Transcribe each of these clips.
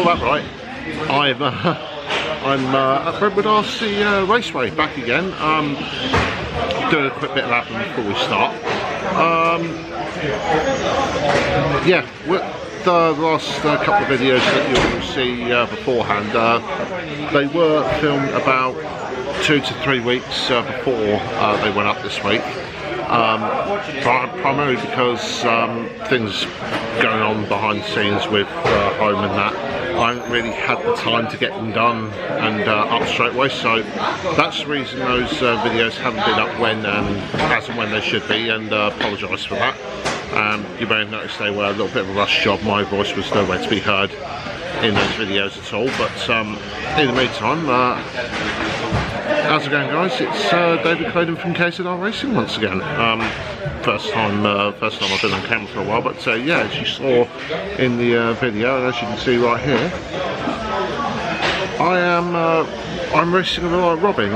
that right. I'm at Brentwood RC Raceway back again. Doing a quick bit of admin before we start. Yeah, the last couple of videos that you'll see beforehand, they were filmed about 2 to 3 weeks before they went up this week. Primarily because things going on behind the scenes with home and that, I haven't really had the time to get them done and up straight away, so that's the reason those videos haven't been up as and when they should be, and apologise for that. You may have noticed they were a little bit of a rush job. My voice was nowhere to be heard in those videos at all, but in the meantime, how's it going, guys? It's David Claydon from KZR Racing once again. First time I've been on camera for a while, but yeah, as you saw in the video, and as you can see right here, I'm racing a Reliant Robin.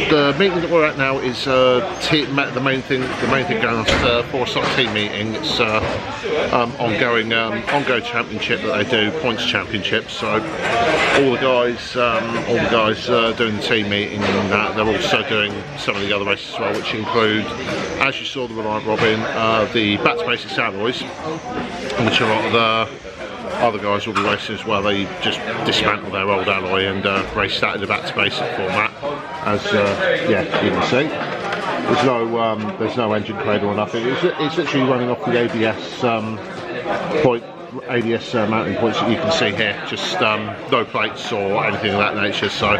The meeting that we're at now is the main thing going on is for a team meeting. It's ongoing championship that they do, points championship. So all the guys doing the team meeting and that, they're also doing some of the other races as well, which include, as you saw, the Reliant Robin, the Back to Basics alloys, which a lot of the other guys will be racing as well. They just dismantle their old alloy and race that in a Back to Basic format. As yeah, you can see, there's no engine cradle or nothing. It's literally running off the ABS mounting points that you can see here. Just no plates or anything of that nature. So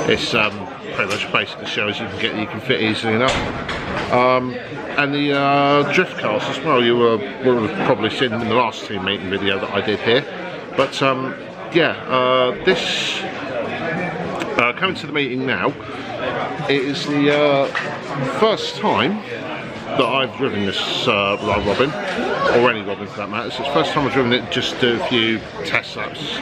it's pretty much basic shows you can fit easily enough. And the drift cars as well, you will have probably seen in the last team meeting video that I did here. But yeah, this coming to the meeting now, it is the first time that I've driven this Reliant Robin, or any Robin for that matter. It's the first time I've driven it, just to do a few test laps,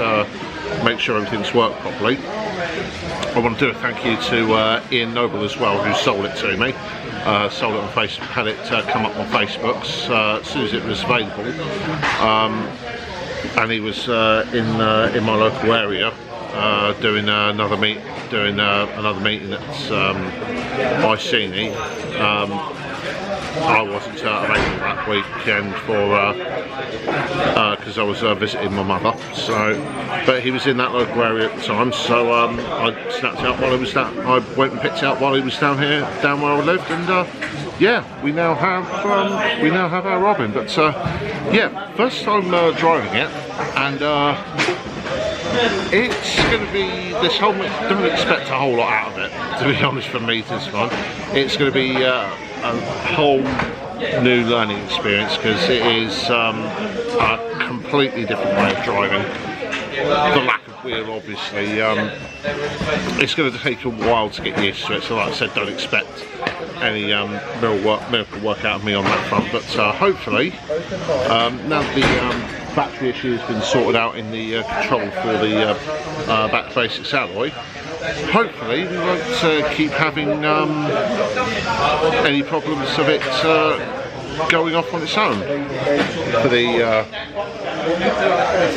make sure everything's worked properly. I want to do a thank you to Ian Noble as well, who sold it to me. Sold it on Facebook, had it come up on Facebook as soon as it was available, and he was in my local area doing another meeting at Iceni. I wasn't available that weekend because I was visiting my mother. So, but he was in that local area at the time, so I snapped it up while he was down. I went and picked it up while he was down here, down where I lived, and yeah, we now have our Robin. But yeah, first time driving it, and it's going to be this whole. Don't expect a whole lot out of it, to be honest. For me, this one, it's going to be a whole new learning experience, because it is a completely different way of driving. The lack of wheel, obviously, it's going to take a while to get used to it. So, like I said, don't expect any miracle work out of me on that front. But hopefully, now that the battery issue has been sorted out in the control for the Back to Basics alloy, hopefully we won't keep having any problems of it going off on its own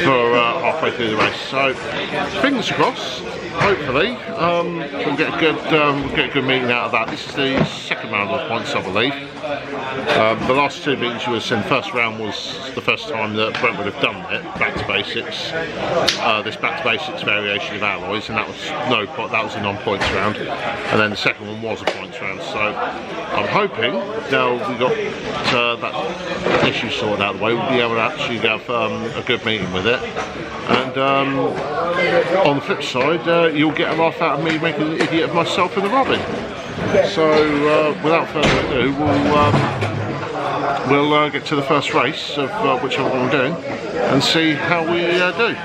for halfway through the race. So fingers crossed. Hopefully we'll get a good meeting out of that. This is the second round of points, I believe. The last two meetings you were saying, first round was the first time that Brentwood have done it, Back to Basics. This Back to Basics variation of alloys, and that was a non-points round. And then the second one was a points round. So I'm hoping now we got that issue sorted out of the way, we'll be able to actually have a good meeting with it. And on the flip side, you'll get a laugh out of me making an idiot of myself in the Robin. So without further ado, we'll get to the first race of whichever one we're doing, and see how we do.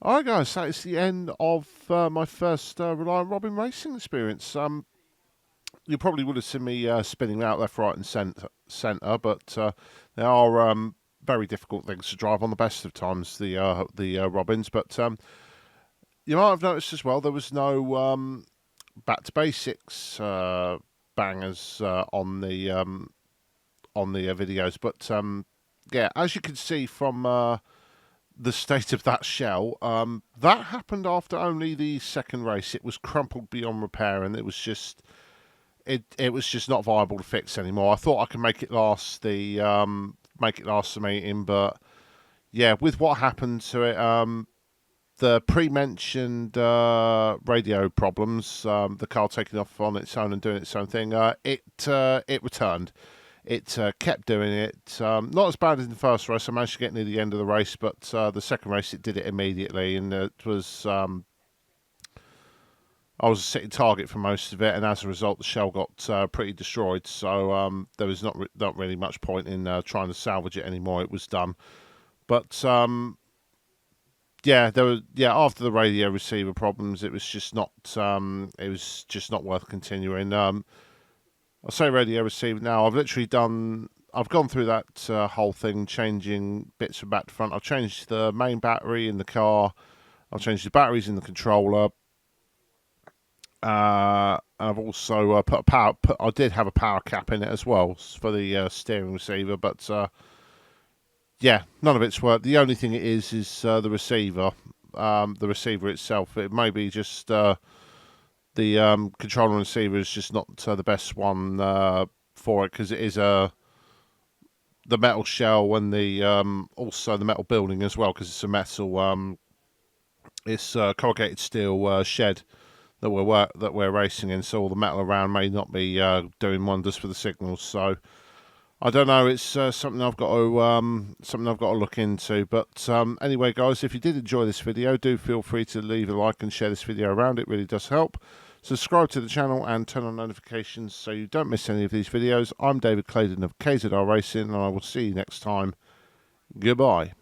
Alright guys, that is the end of my first Reliant Robin racing experience. You probably would have seen me spinning out left, right and centre, but they are very difficult things to drive on the best of times, the Robins. But you might have noticed as well there was no back to basics bangers on the videos. But yeah, as you can see from the state of that shell, that happened after only the second race. It was crumpled beyond repair, and it was just not viable to fix anymore. I thought I could make it last the meeting, but yeah, with what happened to it, the pre-mentioned radio problems, the car taking off on its own and doing its own thing, it returned. It kept doing it. Not as bad as in the first race. I managed to get near the end of the race, but the second race it did it immediately, and it was I was a sitting target for most of it, and as a result, the shell got pretty destroyed. So there was not really much point in trying to salvage it anymore. It was done. But yeah, after the radio receiver problems, it was just not worth continuing. I say radio receiver now. I've gone through that whole thing, changing bits from back to front. I've changed the main battery in the car. I've changed the batteries in the controller. I've also put a power. I did have a power cap in it as well for the steering receiver, but yeah, none of it's worked. The only thing it is the receiver. The receiver itself. It may be just the controller and receiver is just not the best one for it, because it is the metal shell and the also the metal building as well, because it's a metal it's corrugated steel shed that we're racing in, so all the metal around may not be doing wonders for the signals. So I don't know. It's something I've got to look into. But anyway, guys, if you did enjoy this video, do feel free to leave a like and share this video around. It really does help. Subscribe to the channel and turn on notifications so you don't miss any of these videos. I'm David Claydon of KZR Racing, and I will see you next time. Goodbye.